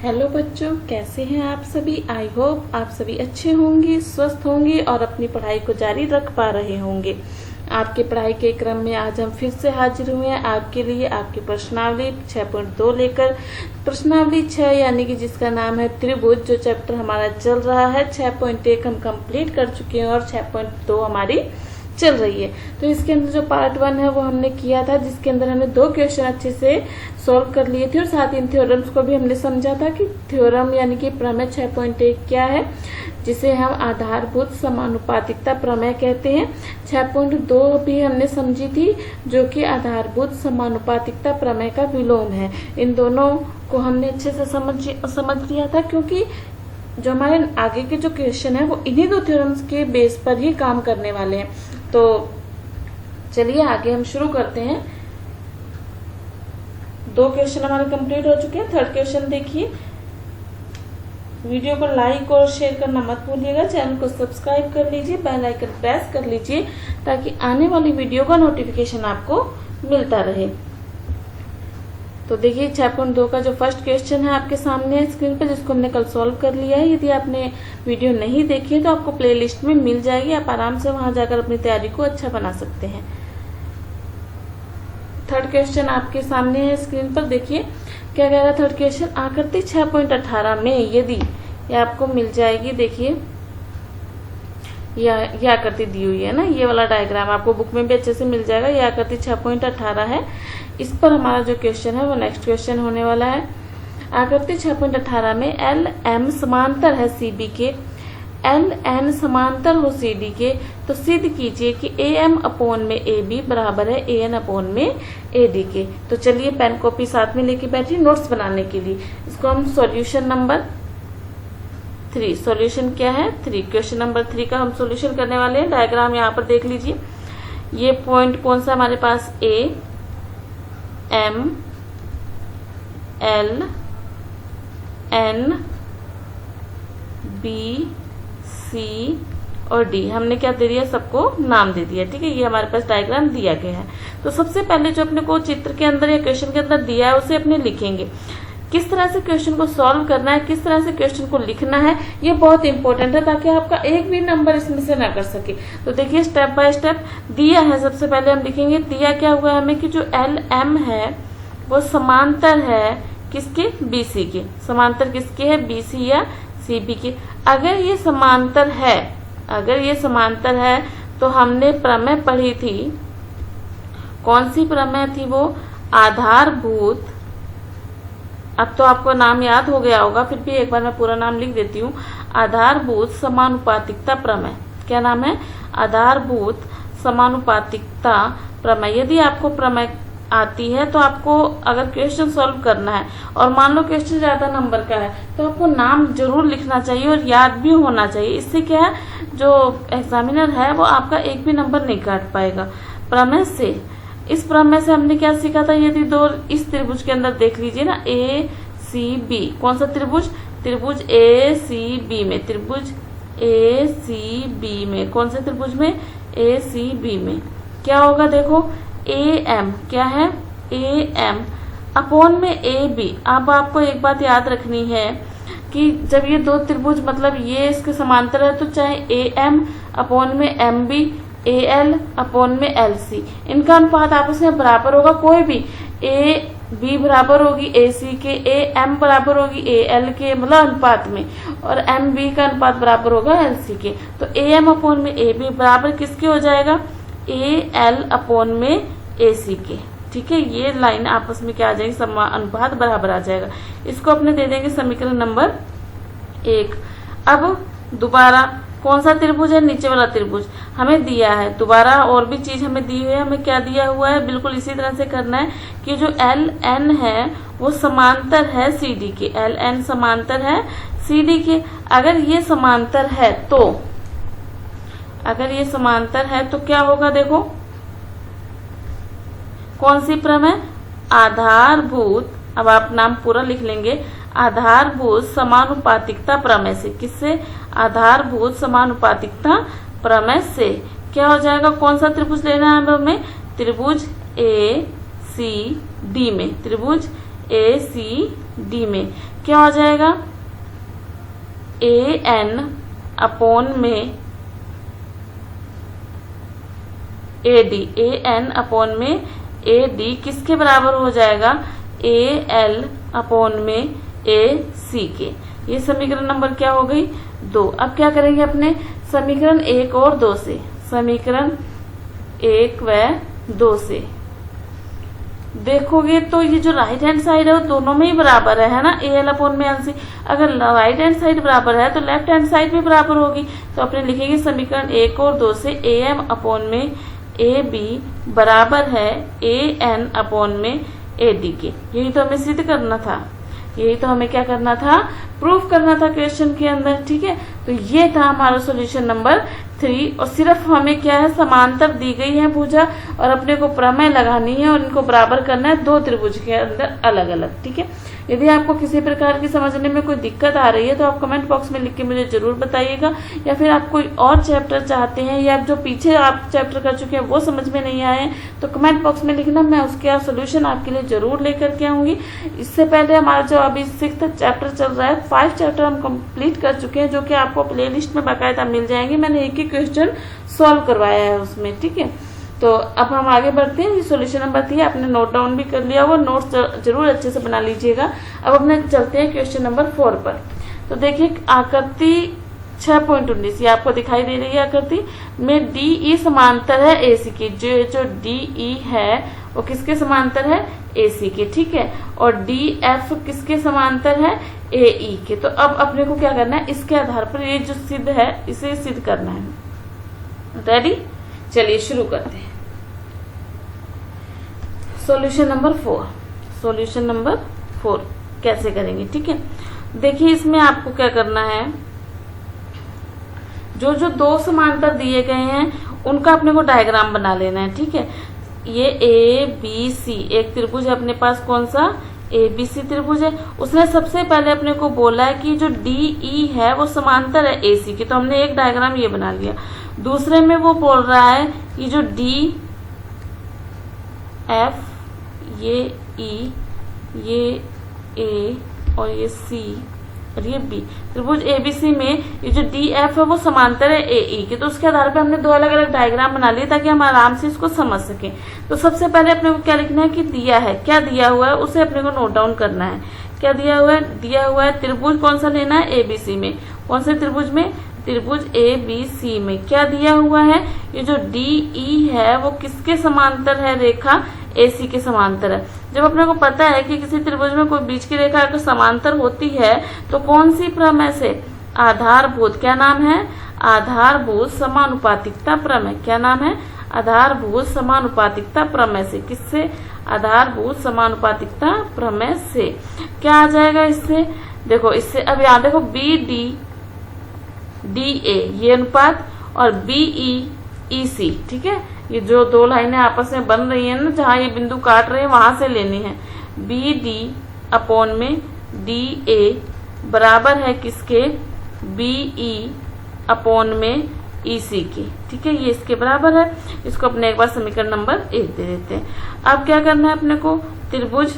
Hello बच्चों, कैसे हैं आप सभी। आई होप आप सभी अच्छे होंगे, स्वस्थ होंगे और अपनी पढ़ाई को जारी रख पा रहे होंगे। आपके पढ़ाई के क्रम में आज हम फिर से हाजिर हुए हैं आपके लिए आपकी प्रश्नावली 6.2 लेकर। प्रश्नावली 6 यानी कि जिसका नाम है त्रिभुज, जो चैप्टर हमारा चल रहा है। 6.1 हम कंप्लीट कर चुके हैं और 6.2 हमारी चल रही है। तो इसके अंदर जो पार्ट 1 है वो हमने किया था, जिसके अंदर हमने 2 क्वेश्चन अच्छे से सॉल्व कर लिए थे और साथ ही इन थ्योरम्स को भी हमने समझा था कि थ्योरम यानी कि प्रमेय 6.1 क्या है, जिसे हम आधारभूत समानुपातिकता प्रमेय कहते हैं। 6.2 भी हमने समझी थी, जो कि आधारभूत समानुपातिकता प्रमेय का विलोम है। इन दोनों को हमने अच्छे से समझ लिया था, क्योंकि जो हमारे आगे के जो क्वेश्चन है वो इन्हीं 2 थ्योरम्स के बेस पर ही काम करने वाले हैं। तो चलिए आगे हम शुरू करते हैं। 2 क्वेश्चन हमारे कंप्लीट हो चुके हैं। 3rd क्वेश्चन देखिए। वीडियो को लाइक और शेयर करना मत भूलिएगा। चैनल को सब्सक्राइब कर लीजिए, बेल आइकन प्रेस कर लीजिए, ताकि आने वाली वीडियो का नोटिफिकेशन आपको मिलता रहे। तो देखिए 6.2 का जो फर्स्ट क्वेश्चन है आपके सामने है स्क्रीन पर, जिसको हमने कल सॉल्व कर लिया है। यदि आपने वीडियो नहीं देखी है तो आपको प्लेलिस्ट में मिल जाएगी, आप आराम से वहां जाकर अपनी तैयारी को अच्छा बना सकते हैं। 3rd क्वेश्चन आपके सामने है स्क्रीन पर। देखिए क्या कह रहा है 3rd क्वेश्चन। आकृति 6.18 में यदि ये आपको मिल जाएगी, देखिए ये आकृति दी हुई है ना, ये वाला डायग्राम आपको बुक में भी अच्छे से मिल जाएगा। ये आकृति 6.18 है। इस पर हमारा जो क्वेश्चन है वो नेक्स्ट क्वेश्चन होने वाला है। आकृति 6.18 में एल एम समांतर है सीबी के, एल एन समांतर हो सीडी के, तो सिद्ध कीजिए कि ए एम अपॉन में ए बी बराबर है ए एन अपॉन में ए डी के। तो चलिए पेन कॉपी साथ में लेके बैठिए नोट्स बनाने के लिए। इसको हम सॉल्यूशन नंबर 3, सॉल्यूशन क्या है 3, क्वेश्चन नंबर 3 का हम सॉल्यूशन करने वाले हैं। डायग्राम यहाँ पर देख लीजिए। ये पॉइंट कौन सा हमारे पास, A M L N B C और डी, हमने क्या दे दिया, सबको नाम दे दिया। ठीक है, ये हमारे पास डायग्राम दिया गया है। तो सबसे पहले जो अपने को चित्र के अंदर या क्वेश्चन के अंदर दिया है उसे अपने लिखेंगे। किस तरह से क्वेश्चन को सॉल्व करना है, किस तरह से क्वेश्चन को लिखना है, ये बहुत इंपॉर्टेंट है, ताकि आपका एक भी नंबर इसमें से ना कर सके। तो देखिए स्टेप बाय स्टेप दिया है। सबसे पहले हम लिखेंगे, दिया क्या हुआ है हमें कि जो एल एम है वो समांतर है किसके, बीसी के। समांतर किसके है, बीसी या सीबी के। अगर ये समांतर है, अगर ये समांतर है तो हमने प्रमेय पढ़ी थी, कौन सी प्रमेय थी वो, आधारभूत। अब तो आपको नाम याद हो गया होगा, फिर भी एक बार मैं पूरा नाम लिख देती हूँ। आधारभूत समानुपातिकता प्रमेय। क्या नाम है, आधारभूत समानुपातिकता प्रमेय। यदि आपको प्रमेय आती है तो आपको अगर क्वेश्चन सॉल्व करना है और मान लो क्वेश्चन ज्यादा नंबर का है, तो आपको नाम जरूर लिखना चाहिए और याद भी होना चाहिए। इससे क्या है, जो एग्जामिनर है वो आपका एक भी नंबर नहीं काट पाएगा। प्रमेय से, इस प्रमेय से हमने क्या सीखा था, यदि 2 इस त्रिभुज के अंदर देख लीजिए ना, ए सी बी, कौन सा त्रिभुज, त्रिभुज ए सी बी में, त्रिभुज ए सी बी में, कौन से त्रिभुज में, ए सी बी में क्या होगा, देखो ए एम क्या है, ए एम अपॉन में ए बी। अब आपको एक बात याद रखनी है कि जब ये 2 त्रिभुज मतलब ये इसके समांतर है, तो चाहे ए एम अपॉन में M B, A L upon में एल सी, इनका अनुपात आपस में बराबर होगा। कोई भी ए बी बराबर होगी ए सी के, ए एम बराबर होगी ए एल के, मतलब अनुपात में, और एम बी का अनुपात बराबर होगा एल सी के। तो ए एम अपॉन में ए बी बराबर किसके हो जाएगा, ए एल अपॉन में ए सी के। ठीक है, ये लाइन आपस में क्या आ जाएगी, अनुपात बराबर आ जाएगा। इसको अपने दे देंगे समीकरण नंबर 1। अब दोबारा कौन सा त्रिभुज है, नीचे वाला त्रिभुज हमें दिया है। दोबारा और भी चीज हमें दी हुई है, हमें क्या दिया हुआ है, बिल्कुल इसी तरह से करना है कि जो एल एन है वो समांतर है सी डी के, एल एन समांतर है सी डी के। अगर ये समांतर है तो, अगर ये समांतर है तो क्या होगा, देखो कौन सी प्रमेय, आधारभूत, अब आप नाम पूरा लिख लेंगे, आधारभूत समानुपातिकता प्रमेय से। किससे, आधारभूत समानुपातिकता प्रमेय से क्या हो जाएगा, कौन सा त्रिभुज लेना है हमें, त्रिभुज ए सी डी में, त्रिभुज ACD में क्या हो जाएगा, AN अपॉन में AD, AN अपॉन में AD किसके बराबर हो जाएगा, AL अपॉन में AC के। ये समीकरण नंबर क्या हो गई, 2। अब क्या करेंगे अपने समीकरण 1 और 2 से, समीकरण 1 व 2 से देखोगे तो ये जो राइट हैंड साइड है वो दोनों में ही बराबर है ना, AL अपॉन में LC। अगर राइट हैंड साइड बराबर है तो लेफ्ट हैंड साइड भी बराबर होगी। तो अपने लिखेंगे समीकरण 1 और 2 से AM अपॉन में AB बराबर है AN अपॉन में AD के। यही तो हमें सिद्ध करना था, यही तो हमें क्या करना था, प्रूफ करना था क्वेश्चन के अंदर। ठीक है, तो ये था हमारा सॉल्यूशन नंबर 3। और सिर्फ हमें क्या है, समांतर दी गई है भुजा और अपने को प्रमेय लगानी है और इनको बराबर करना है दो त्रिभुज के अंदर अलग अलग। ठीक है, यदि आपको किसी प्रकार की समझने में कोई दिक्कत आ रही है तो आप कमेंट बॉक्स में लिख के मुझे जरूर बताइएगा, या फिर आप कोई और चैप्टर चाहते हैं या जो पीछे आप चैप्टर कर चुके हैं वो समझ में नहीं आए तो कमेंट बॉक्स में लिखना, मैं उसके सोल्यूशन आपके लिए जरूर लेकर के आऊंगी। इससे पहले हमारा जो अभी 6th चैप्टर चल रहा है, 5 चैप्टर हम कंप्लीट कर चुके हैं जो कि आपको प्ले लिस्ट में बाकायदा मिल जाएंगे। मैंने एक ही क्वेश्चन सॉल्व करवाया है उसमें। ठीक है, तो अब हम आगे बढ़ते हैं। ये सॉल्यूशन नंबर 3 आपने नोट डाउन भी कर लिया, वो नोट्स जरूर अच्छे से बना लीजिएगा। अब अपने चलते हैं क्वेश्चन नंबर 4 पर। तो देखिए आकृति 6.19 ये आपको दिखाई दे रही है, आकृति में DE समांतर है AC की। जो DE है वो किसके समांतर है, AC के। ठीक है, और DF किसके समांतर है, AE के। तो अब अपने को क्या करना है, इसके आधार पर ये जो सिद्ध है इसे सिद्ध करना है। रेडी, चलिए शुरू करते हैं। सॉल्यूशन नंबर 4, सॉल्यूशन नंबर 4 कैसे करेंगे। ठीक है, देखिए इसमें आपको क्या करना है, जो जो दो समांतर दिए गए हैं उनका अपने को डायग्राम बना लेना है। ठीक है, ये ABC एक त्रिभुज है अपने पास, कौन सा, ABC त्रिभुज है। उसने सबसे पहले अपने को बोला है कि जो DE है वो समांतर है AC की, तो हमने एक डायग्राम ये बना लिया। दूसरे में वो बोल रहा है कि जो DF, ये E, ये A और ये C और ये B, त्रिभुज ABC में ये जो DF है वो समांतर है AE के। तो उसके आधार पे हमने दो अलग अलग डायग्राम बना लिए ताकि हम आराम से इसको समझ सकें। तो सबसे पहले अपने को क्या लिखना है कि दिया है, क्या दिया हुआ है उसे अपने को नोट डाउन करना है। क्या दिया हुआ है, दिया हुआ है त्रिभुज कौन सा लेना है, ABC में। कौन से त्रिभुज में, त्रिभुज ABC में। क्या दिया हुआ है, ये जो DE है वो किसके समांतर है, रेखा AC के समांतर है। जब अपने को पता है कि किसी त्रिभुज में कोई बीच की रेखा अगर समांतर होती है तो कौन सी प्रमेय से, आधारभूत, क्या नाम है, आधारभूत समानुपातिकता प्रमेय। क्या नाम है, आधारभूत समानुपातिकता प्रमेय से। किससे, आधारभूत समानुपातिकता प्रमेय से। क्या आ जाएगा इससे, देखो इससे अब यहाँ देखो BD DA ये अनुपात और BE EC। ठीक है, ये जो दो लाइनें आपस में बन रही है ना, जहां ये बिंदु काट रहे हैं वहां से लेनी है। BD अपॉन में DA बराबर है किसके, BE अपॉन में EC के। ठीक है, ये इसके बराबर है। इसको अपने एक बार समीकरण नंबर 1 दे देते हैं। अब क्या करना है अपने को, त्रिभुज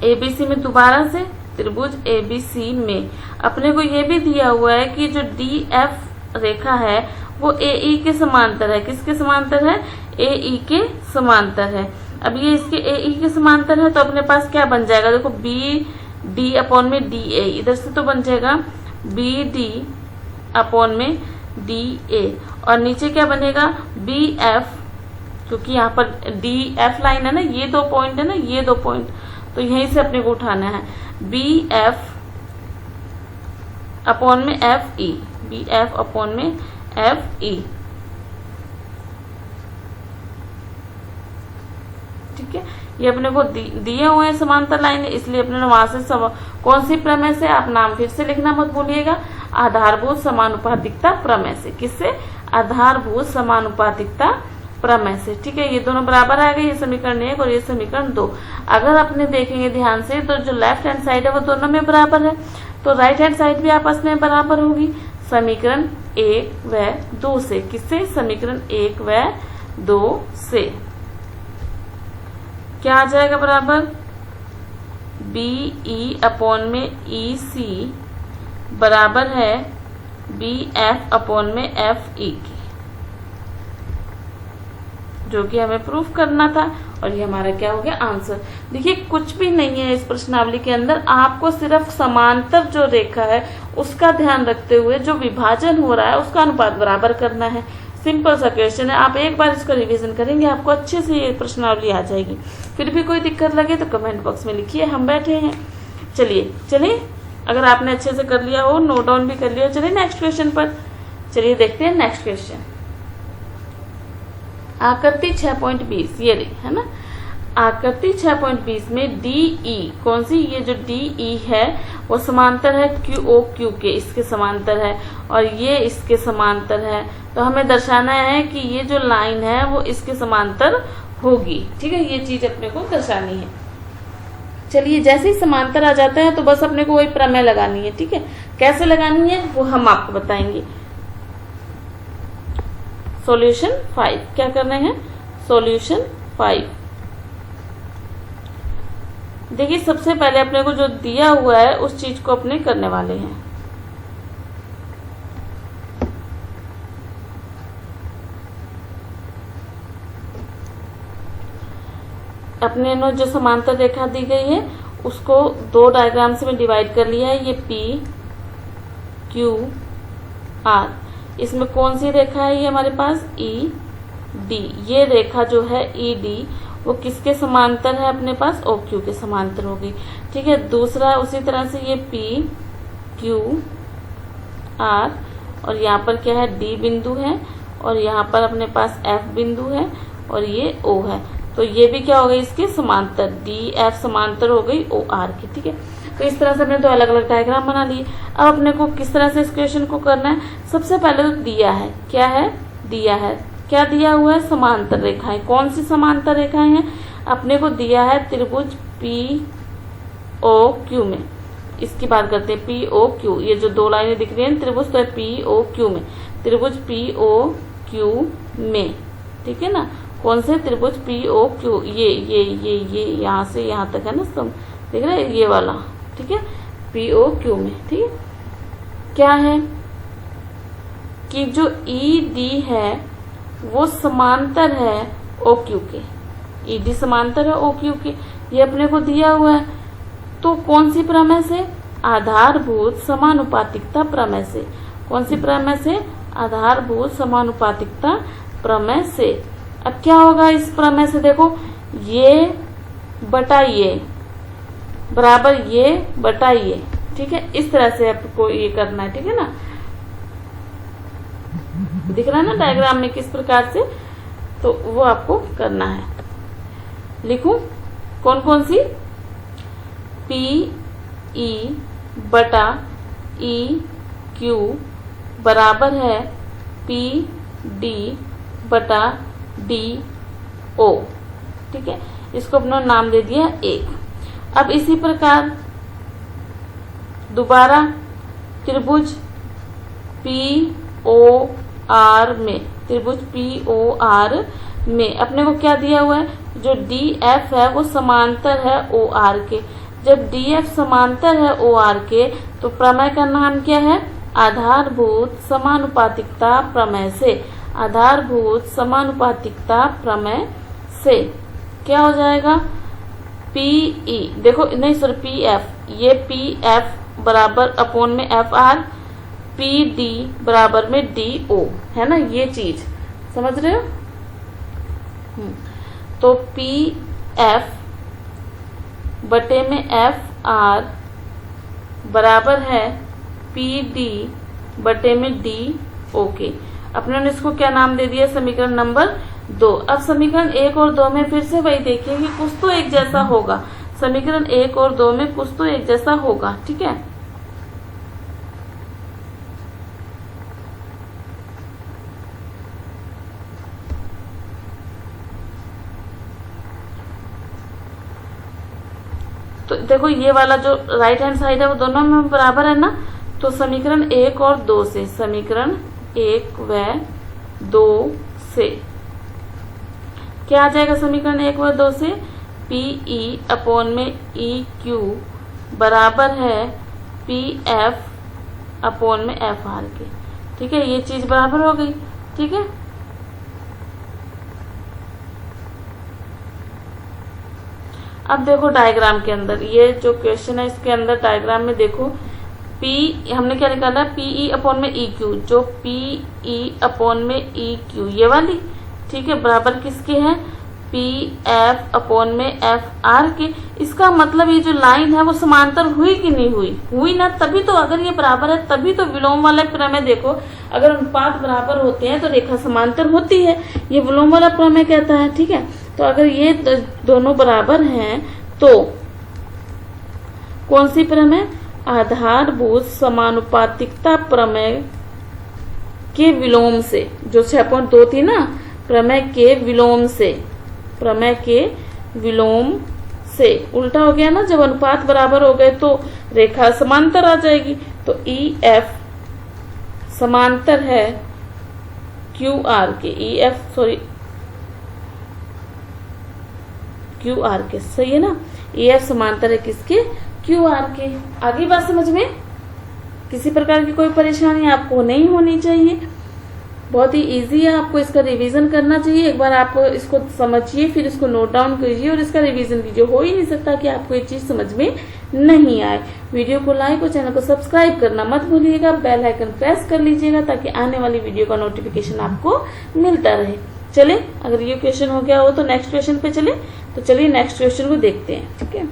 ABC में दोबारा से, त्रिभुज ABC में अपने को ये भी दिया हुआ है कि जो DF रेखा है वो AE के समांतर है। किसके समांतर है, AE के समांतर है। अब ये इसके AE के समांतर है तो अपने पास क्या बन जाएगा, देखो BD अपॉन में DA, इधर से तो बन जाएगा BD अपॉन में DA और नीचे क्या बनेगा BF, क्योंकि यहाँ पर DF लाइन है ना, ये दो पॉइंट है ना, ये दो पॉइंट, तो यहीं से अपने को उठाना है। BF अपॉन में FE, BF अपॉन में FE। ठीक है, ये अपने को दिए हुए हैं समांतर लाइन, इसलिए अपने वहां से कौन सी प्रमेय से, आप नाम फिर से लिखना मत भूलिएगा, आधारभूत समानुपातिकता प्रमेय से। किससे, आधारभूत समानुपातिकता प्रमेय से। ठीक है, ये दोनों बराबर आ गए, ये समीकरण 1 और ये समीकरण 2। अगर अपने देखेंगे ध्यान से तो जो लेफ्ट हैंड साइड है वो दोनों में बराबर है, तो राइट हैंड साइड भी आपस में बराबर होगी समीकरण 1 व 2 से। किससे, समीकरण 1 व 2 से। क्या आ जाएगा बराबर, बी ई अपॉन में ई सी बराबर है बी एफ अपॉन में एफ ई की, जो कि हमें प्रूफ करना था। और ये हमारा क्या हो गया आंसर। देखिए कुछ भी नहीं है इस प्रश्नावली के अंदर, आपको सिर्फ समांतर जो रेखा है उसका ध्यान रखते हुए जो विभाजन हो रहा है उसका अनुपात बराबर करना है। सिंपल सा क्वेश्चन है, आप एक बार इसका रिवीजन करेंगे आपको अच्छे से ये प्रश्नावली आ जाएगी। फिर भी कोई दिक्कत लगे तो कमेंट बॉक्स में लिखिए, हम बैठे हैं। चलिए अगर आपने अच्छे से कर लिया हो, नोट डाउन भी कर लिया, चलिए नेक्स्ट क्वेश्चन पर चलिए देखते हैं। नेक्स्ट क्वेश्चन आकृति 6.20 ये रही है ना। आकृति 6.20 में डी ई, कौन सी, ये जो डी ई है वो समांतर है क्यू ओ क्यू के, इसके समांतर है, और ये इसके समांतर है। तो हमें दर्शाना है कि ये जो लाइन है वो इसके समांतर होगी। ठीक है, ये चीज अपने को दर्शानी है। चलिए जैसे ही समांतर आ जाते हैं तो बस अपने को वही प्रमेय लगानी है। ठीक है, कैसे लगानी है वो हम आपको बताएंगे। सॉल्यूशन 5 क्या करने हैं, सॉल्यूशन 5। देखिए सबसे पहले अपने को जो दिया हुआ है उस चीज को अपने करने वाले हैं। अपने ने जो समांतर रेखा दी गई है उसको दो डायग्राम्स में डिवाइड कर लिया है, ये पी क्यू आर। इसमें कौन सी रेखा है, ये हमारे पास ई डी। ये रेखा जो है ई डी वो किसके समांतर है, अपने पास ओ क्यू के समांतर होगी। ठीक है, दूसरा उसी तरह से ये पी क्यू आर, और यहाँ पर क्या है डी बिंदु है, और यहाँ पर अपने पास एफ बिंदु है, और ये ओ है। तो ये भी क्या हो गई इसके समांतर, डी एफ समांतर हो गई ओ आर की। ठीक है, तो इस तरह से हमने दो अलग अलग डायग्राम बना लिए। अब अपने को किस तरह से इस क्वेश्चन को करना है, सबसे पहले तो दिया है, क्या है, दिया है, क्या दिया हुआ है, समांतर रेखाएं। कौन सी समांतर रेखाएं हैं, अपने को दिया है त्रिभुज पी ओ क्यू में। इसकी बात करते हैं, पी ओ क्यू, ये जो दो लाइनें दिख रही हैं त्रिभुज, तो है पी ओ क्यू में, त्रिभुज पी ओ क्यू में। ठीक है ना, कौन से त्रिभुज पी ओ क्यू, ये यहाँ से यहाँ तक है ना, सब देख रहे हैं, ये वाला। ठीक है, पी ओ क्यू में। ठीक है, क्या है कि जो ई डी है वो समांतर है ओ क्यू के, ई डी समांतर है ओ क्यू के, ये अपने को दिया हुआ है। तो कौन सी प्रमेय से, आधारभूत समानुपातिकता प्रमेय से। कौन सी प्रमेय से, आधारभूत समानुपातिकता प्रमेय से। अब क्या होगा इस प्रमेय से, देखो ये बटा ये बराबर ये बटा ये। ठीक है, इस तरह से आपको ये करना है। ठीक है ना, दिख रहा है ना डायग्राम में किस प्रकार से, तो वो आपको करना है। लिखूं कौन कौन सी, पी ई बटा ई क्यू बराबर है पी डी बटा डी ओ। ठीक है, इसको अपना नाम दे दिया 1। अब इसी प्रकार दोबारा त्रिभुज पी ओ आर में, त्रिभुज पी ओ आर में अपने को क्या दिया हुआ है, जो डी एफ है वो समांतर है ओ आर के। जब डी एफ समांतर है ओ आर के तो प्रमेय का नाम क्या है, आधारभूत समानुपातिकता प्रमेय से। आधारभूत समानुपातिकता प्रमेय से क्या हो जाएगा, पी ई, देखो नहीं सॉरी पी एफ, ये पी एफ बराबर अपॉन में एफ आर, पी डी बराबर में डी ओ, है ना, ये चीज समझ रहे हो। तो पी एफ बटे में एफ आर बराबर है पी डी बटे में डी ओ के। अपने ने इसको क्या नाम दे दिया, समीकरण नंबर 2। अब समीकरण 1 और 2 में फिर से वही देखिए कि कुछ तो एक जैसा होगा, समीकरण 1 और 2 में कुछ तो एक जैसा होगा। ठीक है, तो देखो ये वाला जो राइट हैंड साइड है वो दोनों में बराबर है ना। तो समीकरण 1 और 2 से, समीकरण 1 व 2 से क्या आ जाएगा, समीकरण 1 व 2 से पी ई अपॉन में ई क्यू बराबर है पी एफ अपॉन में एफ आर के। ठीक है, ये चीज बराबर हो गई। ठीक है, अब देखो डायग्राम के अंदर, ये जो क्वेश्चन है इसके अंदर डायग्राम में देखो, P हमने क्या निकाला, पी ई अपॉन में ई क्यू, जो पी ई अपॉन में ई क्यू ये वाली, ठीक है, बराबर किसके है, पी एफ अपॉन में एफ आर के। इसका मतलब ये जो लाइन है वो समांतर हुई कि नहीं हुई, हुई ना, तभी तो, अगर ये बराबर है तभी तो विलोम वाला प्रमेय देखो, अगर अनुपात बराबर होते हैं तो रेखा समांतर होती है, ये विलोम वाला प्रमेय कहता है। ठीक है, तो अगर ये दोनों बराबर हैं तो कौन सी प्रमेय, आधारभूत समानुपातिकता प्रमेय के विलोम से, जो 6.2 थी ना, प्रमेय के विलोम से, प्रमेय के विलोम से उल्टा हो गया ना, जब अनुपात बराबर हो गए तो रेखा समांतर आ जाएगी। तो ई एफ समांतर है क्यू आर के, E F sorry Q R के, सही है ना, ई एफ समांतर है किसके, क्यू आर के। आगे बात समझ में, किसी प्रकार की कोई परेशानी आपको नहीं होनी चाहिए, बहुत ही इजी है, आपको इसका रिवीजन करना चाहिए। एक बार आप इसको समझिए, फिर इसको नोट डाउन कीजिए और इसका रिवीजन कीजिए। हो ही नहीं सकता कि आपको ये चीज समझ में नहीं आए। वीडियो को लाइक और चैनल को सब्सक्राइब करना मत भूलिएगा, बेल आइकन प्रेस कर लीजिएगा ताकि आने वाली वीडियो का नोटिफिकेशन आपको मिलता रहे। चले, अगर ये क्वेश्चन हो गया हो तो नेक्स्ट क्वेश्चन पे चले। तो चलिए नेक्स्ट क्वेश्चन को देखते हैं। ठीक है,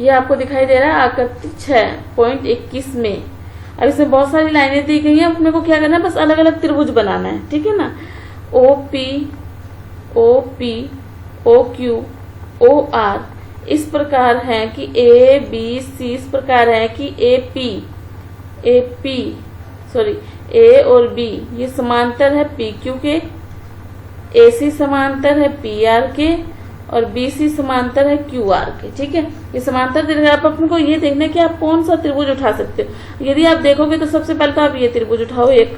ये आपको दिखाई दे रहा है आकृति 6.21 में। अब इसमें बहुत सारी लाइनें दी गई हैं, अपने को क्या करना है, बस अलग अलग त्रिभुज बनाना है। ठीक है ना, O P O Q O R इस प्रकार है कि ए बी सी इस प्रकार है कि ए और बी ये समांतर है पी क्यू के, ए सी समांतर है पी आर के और बी सी समांतर है क्यू आर के। ठीक है, ये समांतर त्रिभुज, आप अपने को ये देखना है कि आप कौन सा त्रिभुज उठा सकते हो। यदि आप देखोगे तो सबसे पहले तो आप ये त्रिभुज उठाओ एक,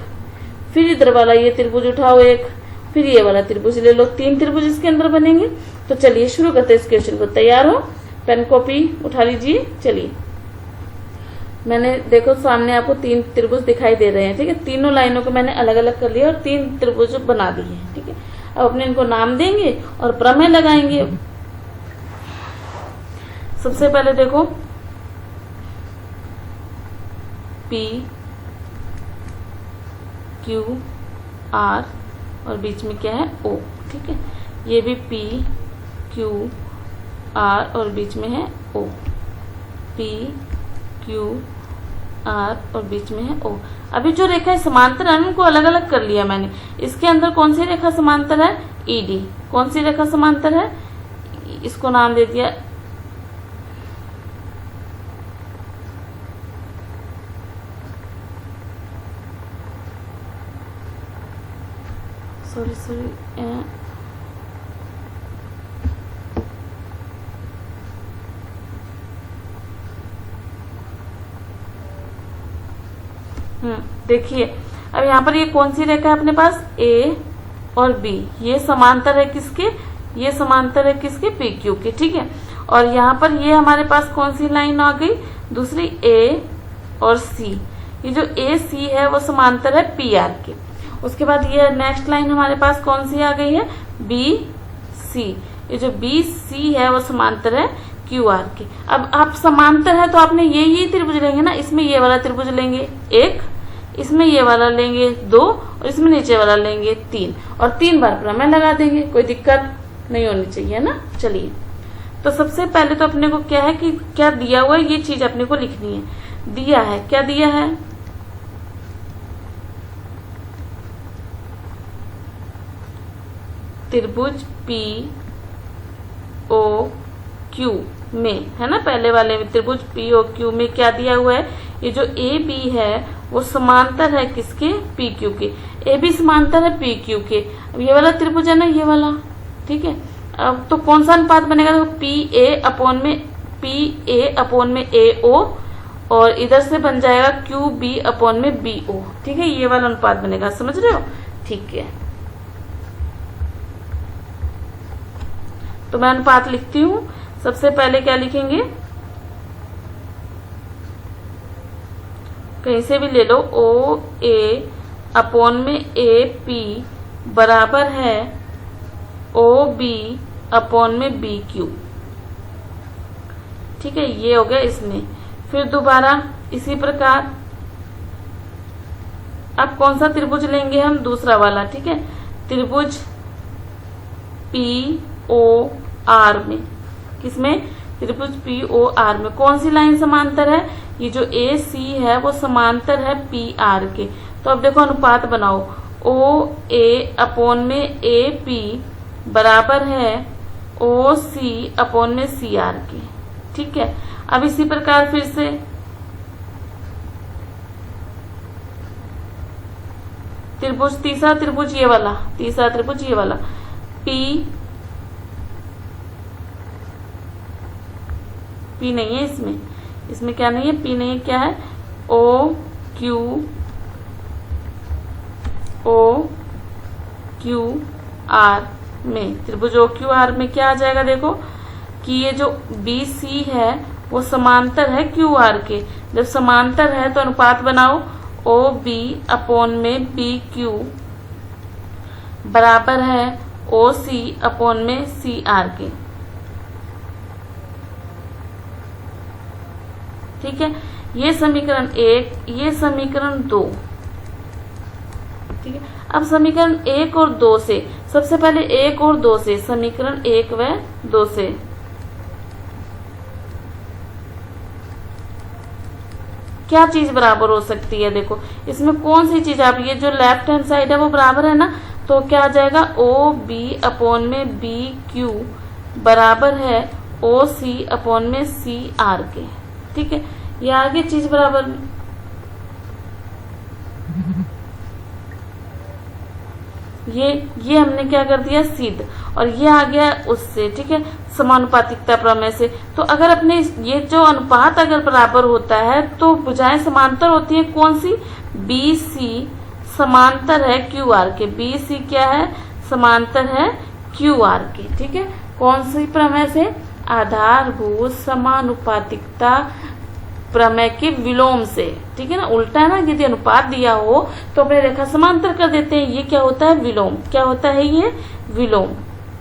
फिर इधर वाला ये त्रिभुज उठाओ एक, फिर ये वाला त्रिभुज ले लो, 3 त्रिभुज इसके अंदर बनेंगे। तो चलिए शुरू करते हैं इस क्वेश्चन को। तैयार हो, पेन कॉपी उठा लीजिए। चलिए, मैंने देखो सामने आपको 3 त्रिभुज दिखाई दे रहे हैं। ठीक है, तीनों लाइनों को मैंने अलग अलग कर लिया और 3 त्रिभुज बना दिए हैं। ठीक है, अब अपने इनको नाम देंगे और प्रमेय लगाएंगे। सबसे पहले देखो P Q R और बीच में क्या है O। ठीक है, ये भी P Q R और बीच में है O, P Q R और बीच में है O। अभी जो रेखा समांतर है उनको अलग अलग कर लिया मैंने। इसके अंदर कौन सी रेखा समांतर है, ED। कौन सी रेखा समांतर है, इसको नाम दे दिया देखिए, अब यहाँ पर ये कौन सी रेखा है अपने पास, ए और बी, ये समांतर है किसके, ये समांतर है किसके, पी क्यू के। ठीक है, और यहाँ पर ये हमारे पास कौन सी लाइन आ गई, दूसरी ए और सी। ये जो ए सी है वो समांतर है पी आर के। उसके बाद ये नेक्स्ट लाइन हमारे पास कौन सी आ गई है, बी सी। ये जो बी सी है वो समांतर है क्यू आर के। अब आप समांतर है तो आपने ये त्रिभुज लेंगे ना, इसमें ये वाला त्रिभुज लेंगे 1, इसमें ये वाला लेंगे 2 और इसमें नीचे वाला लेंगे 3 और 3 बार प्रमेय लगा देंगे, कोई दिक्कत नहीं होनी चाहिए ना। चलिए, तो सबसे पहले तो अपने को क्या है कि क्या दिया हुआ है ये चीज अपने को लिखनी है। दिया है, क्या दिया है, त्रिभुज पी ओ क्यू में, है ना, पहले वाले में त्रिभुज पी ओ क्यू में क्या दिया हुआ है, ये जो ए बी है वो समांतर है किसके, पी क्यू के। ए बी समांतर है पी क्यू के। अब ये वाला त्रिभुज है ना, ये वाला। ठीक है, अब तो कौन सा अनुपात बनेगा, तो पी ए अपॉन में ए ओ और इधर से बन जाएगा क्यू बी अपॉन में बी ओ। ठीक है, ये वाला अनुपात बनेगा, समझ रहे हो। ठीक है, तो मैं अनुपात लिखती हूँ। सबसे पहले क्या लिखेंगे, कहीं से भी ले लो, ओ ए अपॉन में ए पी बराबर है ओ बी अपॉन में बी क्यू। ठीक है, ये हो गया इसमें। फिर दोबारा इसी प्रकार अब कौन सा त्रिभुज लेंगे हम, दूसरा वाला। ठीक है, त्रिभुज पी ओ आर में, किसमें, त्रिभुज पी ओ आर में कौन सी लाइन समांतर है, ये जो ए सी है वो समांतर है पी आर के। तो अब देखो अनुपात बनाओ, ओ ए अपॉन में ए पी बराबर है ओ सी अपॉन में सी आर के। ठीक है, अब इसी प्रकार फिर से त्रिभुज, तीसरा त्रिभुज ये वाला, तीसरा त्रिभुज ये वाला, पी नहीं है इसमें, इसमें क्या नहीं है, पी नहीं है, क्या है, ओ क्यू आर में, त्रिभुज ओ क्यू आर में क्या आ जाएगा, देखो कि ये जो बी सी है वो समांतर है क्यू आर के। जब समांतर है तो अनुपात बनाओ, ओ बी अपॉन में बी क्यू बराबर है ओ सी अपॉन में सी आर के। ठीक है, ये समीकरण 1, ये समीकरण 2। ठीक है, अब समीकरण 1 और 2 से, सबसे पहले 1 और 2 से, समीकरण 1 व 2 से क्या चीज बराबर हो सकती है, देखो इसमें कौन सी चीज, आप ये जो लेफ्ट हैंड साइड है वो बराबर है ना, तो क्या आ जाएगा, ओ बी अपॉन में बी क्यू बराबर है ओ सी अपॉन में सी आर के। ठीक है, ये आगे चीज बराबर, ये हमने क्या कर दिया, सिद्ध, और ये आ गया उससे। ठीक है, समानुपातिकता प्रमेय से। तो अगर अपने ये जो अनुपात अगर बराबर होता है तो भुजाएं समांतर होती है, कौन सी, बी सी समांतर है क्यू आर के, बी सी क्या है, समांतर है क्यू आर के। ठीक है, कौन सी प्रमेय से, आधारभूत समानुपातिकता प्रमेय के विलोम से। ठीक है ना, उल्टा है ना, यदि अनुपात दिया हो तो अपने रेखा समांतर कर देते हैं, ये क्या होता है, विलोम। क्या होता है, ये विलोम।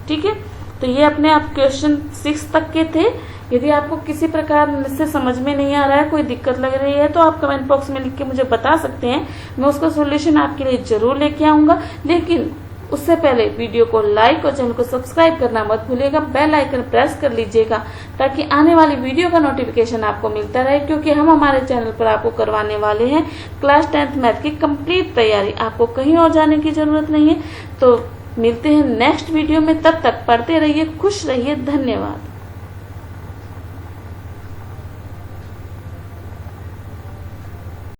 ठीक है, तो ये अपने आप क्वेश्चन 6 तक के थे। यदि आपको किसी प्रकार से समझ में नहीं आ रहा है, कोई दिक्कत लग रही है, तो आप कमेंट बॉक्स में लिख के मुझे बता सकते हैं, मैं उसका सोल्यूशन आपके लिए जरूर लेके आऊंगा। लेकिन उससे पहले वीडियो को लाइक और चैनल को सब्सक्राइब करना मत भूलिएगा, बेल आइकन प्रेस कर लीजिएगा ताकि आने वाली वीडियो का नोटिफिकेशन आपको मिलता रहे, क्योंकि हम हमारे चैनल पर आपको करवाने वाले हैं क्लास 10th मैथ की कंप्लीट तैयारी। आपको कहीं और जाने की जरूरत नहीं है। तो मिलते हैं नेक्स्ट वीडियो में, तब तक पढ़ते रहिए, खुश रहिए, धन्यवाद।